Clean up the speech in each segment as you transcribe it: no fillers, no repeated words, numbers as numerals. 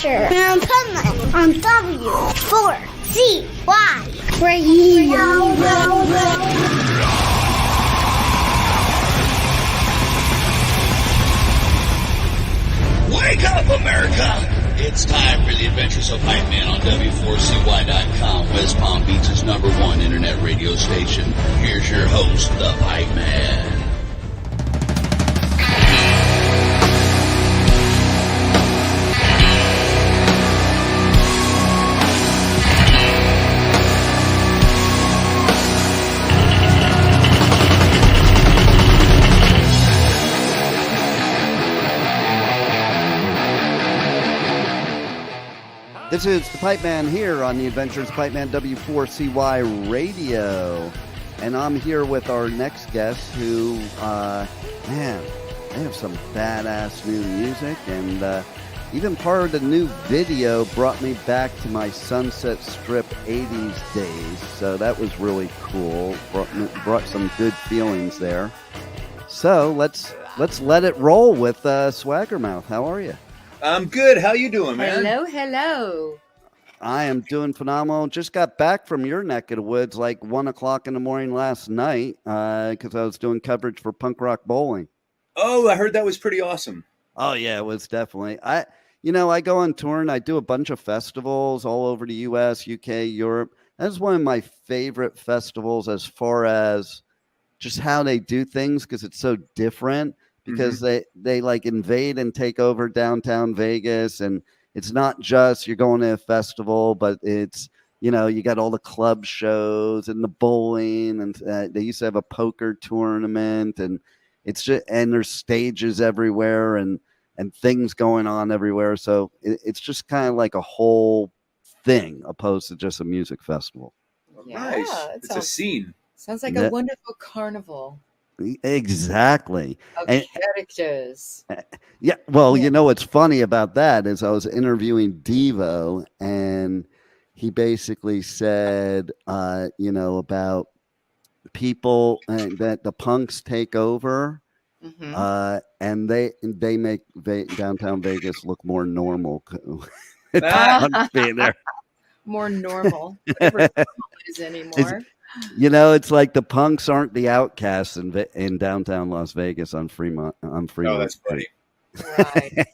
adventure in Pipeman on W4CY Radio. Wake up, America! It's time for the Adventures of Pipeman on W4CY.com, West Palm Beach's #1 internet radio station. Here's your host, the Pipeman. This is the Pipeman here on the Adventures of Pipeman W4CY Radio. And I'm here with our next guest who, man, they have some badass new music. And even part of the new video brought me back to my Sunset Strip 80s days. So that was really cool. Brought some good feelings there. So let's let it roll with Swaggermouth. How are you? I'm good. How you doing, man? Hello. I am doing phenomenal. Just got back from your neck of the woods like 1 o'clock in the morning last night because I was doing coverage for Punk Rock Bowling. Oh, I heard that was pretty awesome. Oh, yeah, it was definitely. I go on tour and I do a bunch of festivals all over the U.S., U.K., Europe. That's one of my favorite festivals as far as just how they do things because it's so different. Because they like invade and take over downtown Vegas, and it's not just you're going to a festival, but it's, you got all the club shows and the bowling, and they used to have a poker tournament, and it's just, and there's stages everywhere and things going on everywhere. So it's just kind of like a whole thing opposed to just a music festival. Yeah, nice. It's a scene. Sounds like a wonderful carnival. Exactly. Of characters. Yeah. Well, what's funny about that is I was interviewing Devo, and he basically said, about people that the punks take over, and they make downtown Vegas look more normal. Being there. More normal. Whatever normal is anymore. It's like the punks aren't the outcasts in downtown Las Vegas on Fremont. Oh, that's funny. Right.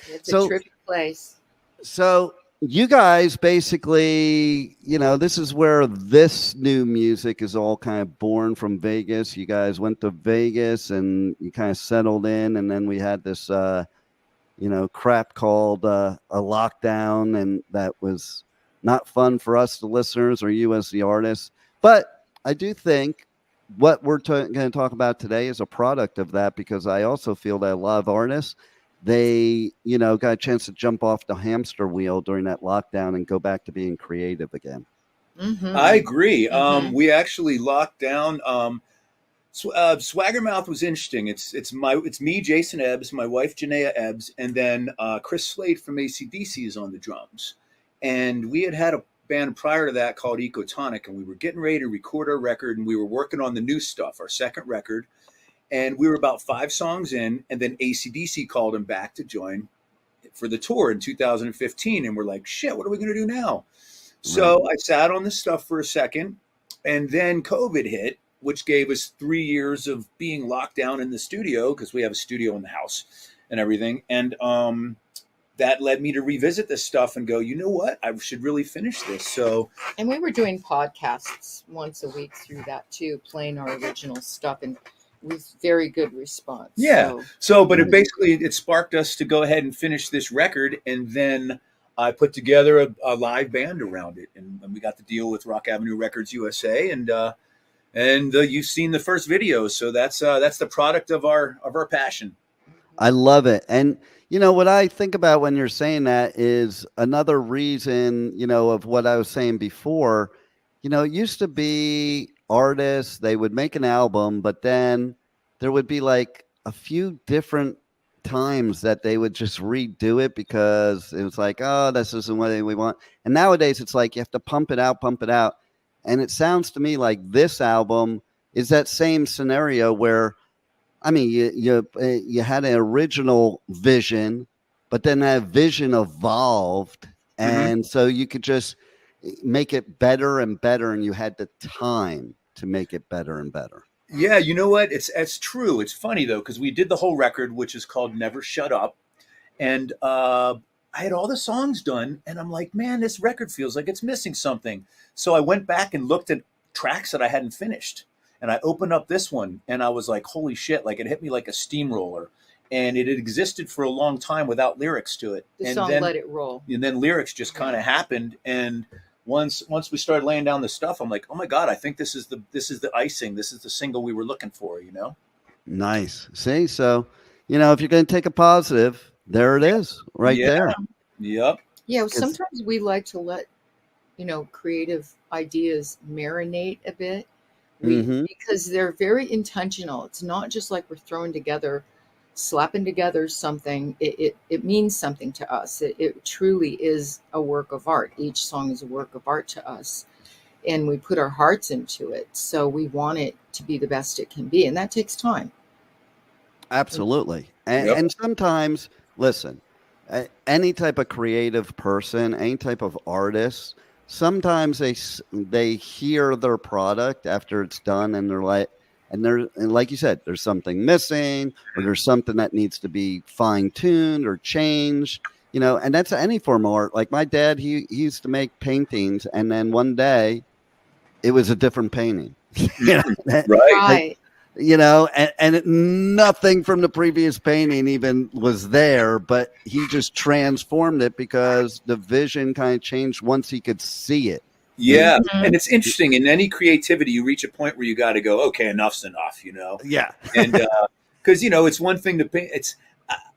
It's a terrific place. So you guys basically, this is where this new music is all kind of born from Vegas. You guys went to Vegas and you kind of settled in, and then we had this, crap called a lockdown, and that was not fun for us, the listeners, or you as the artists. But I do think what we're going to talk about today is a product of that, because I also feel that a lot of artists, they, got a chance to jump off the hamster wheel during that lockdown and go back to being creative again. Mm-hmm. I agree. We actually locked down. Swaggermouth was interesting. It's me, Jason Ebbs, my wife, Janea Ebbs, and then CRISS SLADE from AC/DC is on the drums. And we had a band prior to that called Ecotonic, and we were getting ready to record our record, and we were working on the new stuff, our second record, and we were about 5 songs in, and then AC/DC called him back to join for the tour in 2015, and we're like, shit, what are we going to do now? So I sat on this stuff for a second, and then COVID hit, which gave us 3 years of being locked down in the studio, because we have a studio in the house and everything, and that led me to revisit this stuff and go, you know what? I should really finish this. So, and we were doing podcasts once a week through that too, playing our original stuff, and with very good response. Yeah. So but it sparked us to go ahead and finish this record. And then I put together a live band around it. And we got the deal with Rock Avenue Records USA. And you've seen the first video. So that's the product of our passion. I love it. And what I think about when you're saying that is another reason, of what I was saying before. It used to be artists, they would make an album, but then there would be like a few different times that they would just redo it because it was like, oh, this isn't what we want. And nowadays it's like you have to pump it out. And it sounds to me like this album is that same scenario where, I mean, you had an original vision, but then that vision evolved, and so you could just make it better and better, and you had the time to make it better and better. Yeah, you know what? It's true. It's funny though, because we did the whole record, which is called Never Shut Up, and I had all the songs done, and I'm like, man, this record feels like it's missing something. So I went back and looked at tracks that I hadn't finished, and I opened up this one, and I was like, holy shit! Like it hit me like a steamroller, and it had existed for a long time without lyrics to it. The and song then, Let It Roll. And then lyrics just kind of happened, and once we started laying down the stuff, I'm like, oh my God, I think this is the icing. This is the single we were looking for, you know? Nice. See, so, you know, if you're going to take a positive, there it is right there. Yep. Yeah. Sometimes we like to let, creative ideas marinate a bit because they're very intentional. It's not just like we're slapping together something. It means something to us. It truly is a work of art. Each song is a work of art to us, and we put our hearts into it. So we want it to be the best it can be, and that takes time. Absolutely. And sometimes, listen, any type of creative person, any type of artist, sometimes they hear their product after it's done, and they're like, and like you said, there's something missing, or there's something that needs to be fine-tuned or changed, and that's any form of art. Like my dad, he used to make paintings, and then one day it was a different painting. Right. And nothing from the previous painting even was there, but he just transformed it because the vision kind of changed once he could see it. Yeah. And it's interesting. In any creativity, you reach a point where you got to go, okay, enough's enough, Yeah. And because, it's one thing to paint.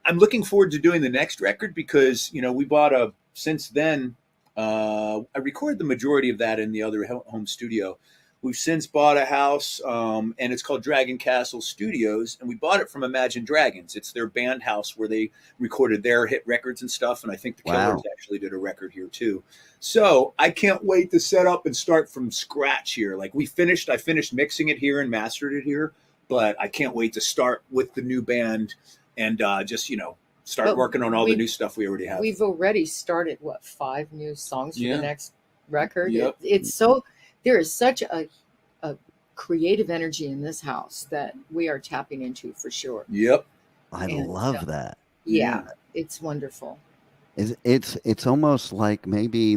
I'm looking forward to doing the next record because, we bought since then, I recorded the majority of that in the other home studio. We've since bought a house, and it's called Dragon Castle Studios, and we bought it from Imagine Dragons. It's their band house where they recorded their hit records and stuff, and I think the Killers actually did a record here too. So I can't wait to set up and start from scratch here. Like I finished mixing it here and mastered it here, but I can't wait to start with the new band and start working on all the new stuff we already have. We've already started 5 new songs for the next record. Yep. It's so. There is such a creative energy in this house that we are tapping into for sure. Yep. I love that. Yeah, it's wonderful. It's almost like maybe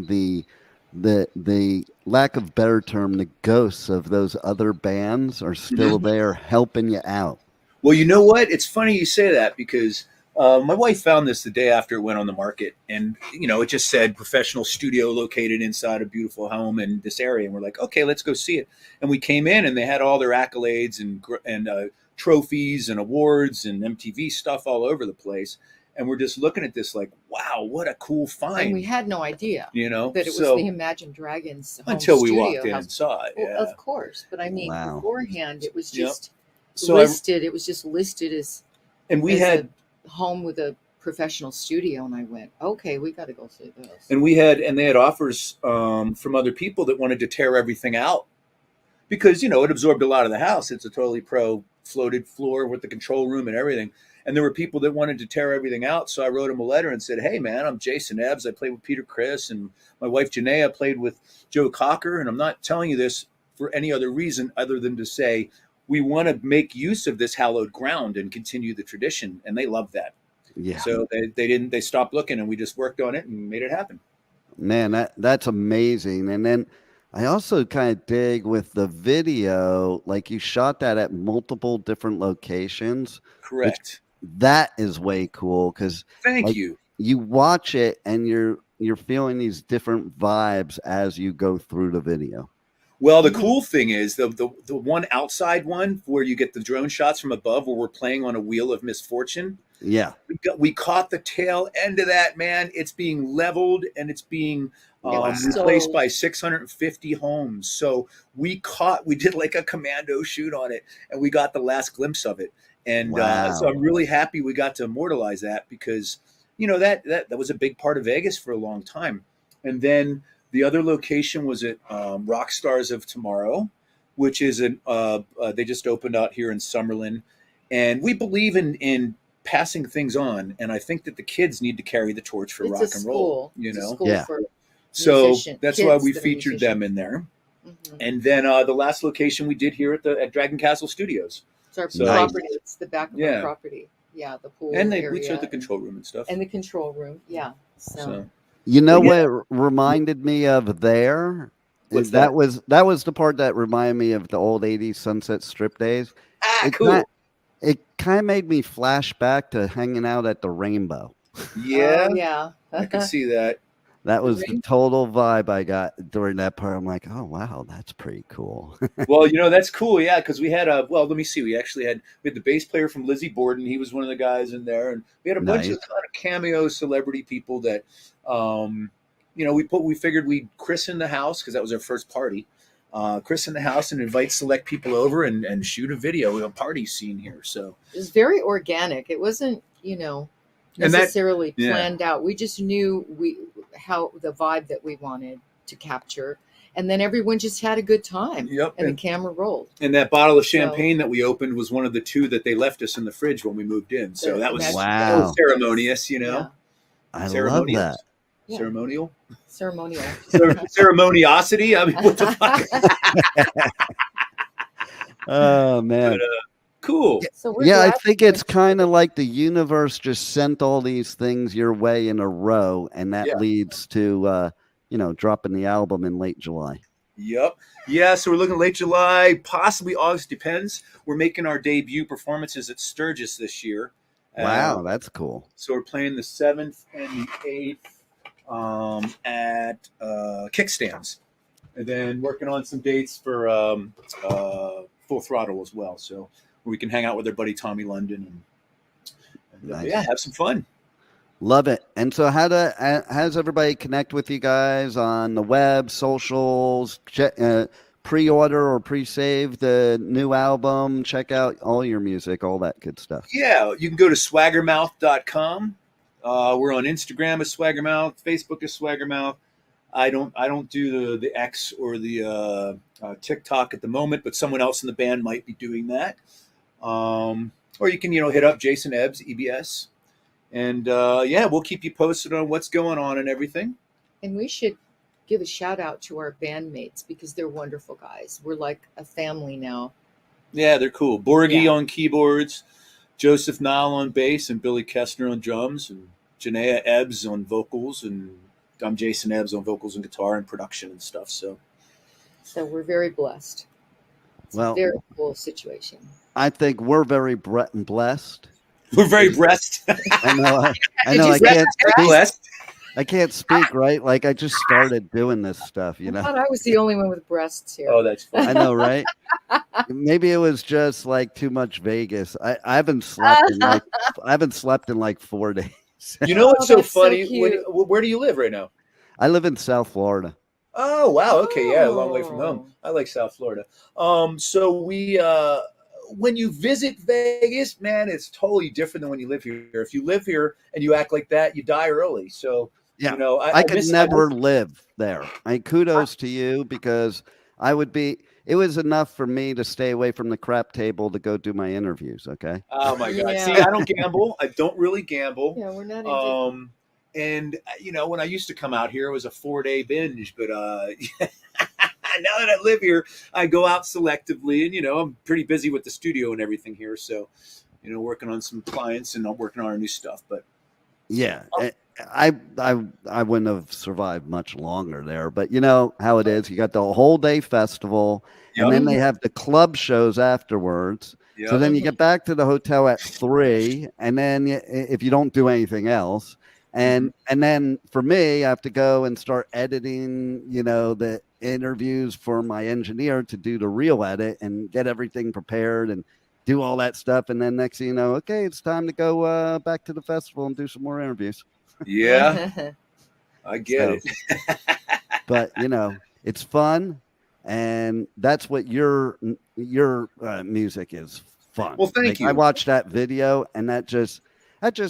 the lack of better term, the ghosts of those other bands are still there helping you out. Well, you know what? It's funny you say that because my wife found this the day after it went on the market, and it just said professional studio located inside a beautiful home in this area, and we're like, okay, let's go see it. And we came in, and they had all their accolades and trophies and awards and MTV stuff all over the place, and we're just looking at this like, wow, what a cool find. And we had no idea, that it was the Imagine Dragons home until we studio walked in and saw it. Well, of course, but I mean, beforehand, it was just listed. It was just listed as, and we had a home with a professional studio, and I went, okay, we got to go see this. And they had offers from other people that wanted to tear everything out because it absorbed a lot of the house. It's a totally floated floor with the control room and everything. And there were people that wanted to tear everything out. So I wrote them a letter and said, hey man, I'm Jason Ebbs. I played with Peter Criss, and my wife Janea played with Joe Cocker. And I'm not telling you this for any other reason other than to say we want to make use of this hallowed ground and continue the tradition. And they love that. Yeah. So they stopped looking, and we just worked on it and made it happen. Man, that's amazing. And then I also kind of dig with the video, like you shot that at multiple different locations. Correct. That is way cool because thank you. You watch it and you're feeling these different vibes as you go through the video. Well, the cool thing is the one outside one where you get the drone shots from above where we're playing on a Wheel of Misfortune. Yeah. We caught the tail end of that, man. It's being leveled and it's being replaced by 650 homes. So we did like a commando shoot on it, and we got the last glimpse of it. And so I'm really happy we got to immortalize that because, that was a big part of Vegas for a long time. And then the other location was at Rockstars of Tomorrow, which is they just opened out here in Summerlin. And we believe in passing things on, and I think that the kids need to carry the torch for It's rock a and school. roll. It's a know, school Yeah. for so musician- that's why kids we that are featured them in there. Mhm. And then the last location we did here at Dragon Castle Studios, It's our So- property. It's the back of Yeah. our property. Yeah, the pool and area we showed the control room and stuff. and the control room. Yeah. So You know Yeah. what it reminded me of there? What's that was the part that reminded me of the old 80s Sunset Strip days. cool. It kind of made me flash back to hanging out at the Rainbow. Yeah, Oh, yeah. I can see that. That was the Rainbow? total vibe I got during that part. I'm like, oh wow, that's pretty cool. Well, that's cool, yeah, because we had let me see, we had the bass player from Lizzie Borden. He was one of the guys in there, and we had a bunch Nice. of kind of cameo celebrity people that, we figured we'd christen the house because that was our first party. Christen the house and invite select people over and shoot a video of a party scene here. So It was very organic. It wasn't, And that- necessarily yeah. planned out. We just knew how the vibe that we wanted to capture, and then everyone just had a good time. Yep, And the and- camera rolled. And that bottle of champagne that we opened was one of the two that they left us in the fridge when we moved in. So that was Wow. ceremonious, Yeah. I love Ceremonious. that. Yeah. Ceremonial? Ceremonial. Ceremoniosity? I mean, what the fuck? Oh man. But, cool. So we're Yeah, I glad think we it's went- kind of like the universe just sent all these things your way in a row, and that Yeah. leads to dropping the album in late July. Yep. Yeah, so we're looking late July, possibly August, depends. We're making our debut performances at Sturgis this year. Wow, that's cool. So we're playing the 7th and the 8th at Kickstands. And then working on some dates for Full Throttle as well. So we can hang out with our buddy Tommy London and Nice. yeah, have some fun. Love it. And so how does everybody connect with you guys on the web, socials, pre-order or pre-save the new album, check out all your music, all that good stuff? Yeah, you can go to swaggermouth.com. We're on Instagram as Swaggermouth, Facebook as Swaggermouth. I don't do the X or the TikTok at the moment, but someone else in the band might be doing that. Or you can hit up Jason Ebbs, EBS, and we'll keep you posted on what's going on and everything. And we should give a shout out to our bandmates because they're wonderful guys. We're like a family now. Yeah, they're cool. Borgi Yeah. on keyboards, Joseph Nile on bass, and Billy Kessner on drums, and Janea Ebbs on vocals, and I'm Jason Ebbs on vocals and guitar and production and stuff. So So we're very blessed. It's Well- a very cool situation. I think we're very blessed. we're very blessed. I know. I Did know. you I say can't that? speak. Blessed. I can't speak, right? Like I just started doing this stuff, I thought I was the only one with breasts here. Oh, that's fun. I know, right? Maybe it was just like too much Vegas. I haven't slept in like 4 days. You know what's Oh, so that's so funny? cute. Where do you live right now? I live in South Florida. Oh, wow. Okay, yeah, a long way from Oh. home. I like South Florida. So we when you visit Vegas, man, it's totally different than when you live here. If you live here and you act like that, you die early. So Yeah. I I could never live there. Kudos to you because it was enough for me to stay away from the crap table to go do my interviews. Okay. Oh my God. Yeah. See, I don't gamble. I don't really gamble. Yeah, we're not into And when I used to come out here, it was a 4-day binge, but now that I live here, I go out selectively, and I'm pretty busy with the studio and everything here. So, working on some clients and I'm working on our new stuff. But Yeah. I wouldn't have survived much longer there, but you know how it is. You got the whole day festival, and then they have the club shows afterwards. So then you get back to the hotel at 3, and then if you don't do anything else, and then for me, I have to go and start editing, the interviews for my engineer to do the real edit and get everything prepared and do all that stuff. And then next thing you know, okay, it's time to go back to the festival and do some more interviews. yeah, I get it. But it's fun, and that's what your music is. Fun. Well, thank you. I watched that video, and that just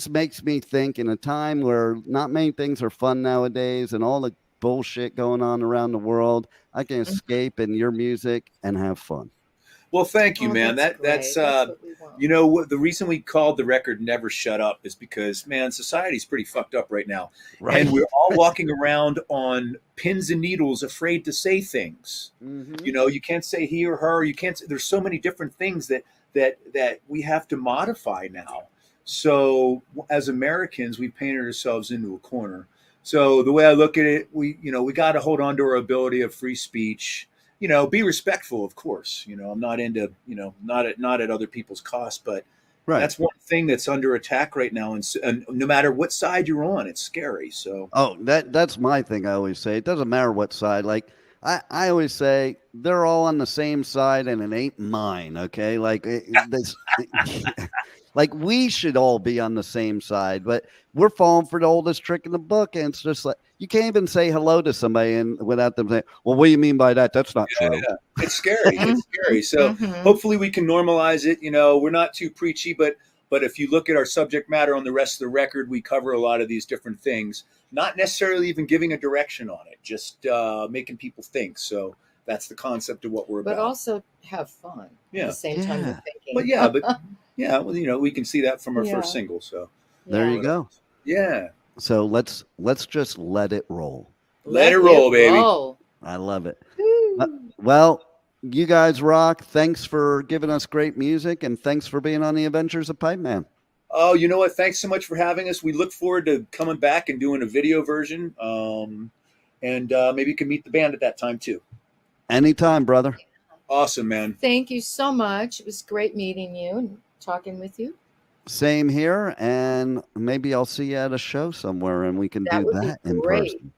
makes me think in a time where not many things are fun nowadays, and all the bullshit going on around the world, I can escape in your music and have fun. Well, thank you, Oh, man. that's That's great. That's what we want. You know what? The reason we called the record "Never Shut Up" is because, man, society's pretty fucked up right now, Right. and we're all walking around on pins and needles, afraid to say things. Mhm. You know, you can't say he or her. You can't. There's so many different things that we have to modify now. So as Americans, we painted ourselves into a corner. So the way I look at it, we got to hold on to our ability of free speech. You know, be respectful, of course. You know, I'm not into, not at other people's cost, but Right. that's one thing that's under attack right now. And no matter what side you're on, it's scary. So, Oh, that's my thing. I always say it doesn't matter what side. Like I always say they're all on the same side, and it ain't mine. Okay, like like we should all be on the same side, but we're falling for the oldest trick in the book, and it's just like you can't even say hello to somebody and without them saying, "Well, what do you mean by that? That's not true." yeah, it's scary. It's scary. So hopefully we can normalize it. You know, we're not too preachy, but if you look at our subject matter on the rest of the record, we cover a lot of these different things, not necessarily even giving a direction on it, just making people think. So that's the concept of what we're about. But also have fun at the same time you're thinking. Well, we can see that from our first single. So There you go. yeah, So let's just let it roll. let it roll, baby. roll. I love it. Well, you guys rock. Thanks for giving us great music, and thanks for being on the Adventures of Pipe Man. Oh, you know what? Thanks so much for having us. We look forward to coming back and doing a video version. And maybe you can meet the band at that time too. Anytime, brother. Awesome, man. Thank you so much. It was great meeting you and talking with you. Same here, and maybe I'll see you at a show somewhere, and we can That do would be that in great. person.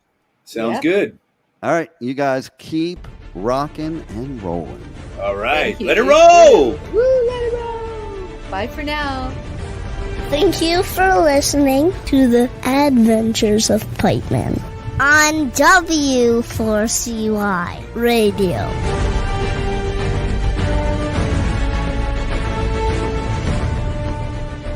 Sounds Yep. good. All right, you guys keep rocking and rolling. All right. Thank you. Let it roll. Woo, let it roll. Bye for now. Thank you for listening to the Adventures of Pipe Man on W4CY Radio.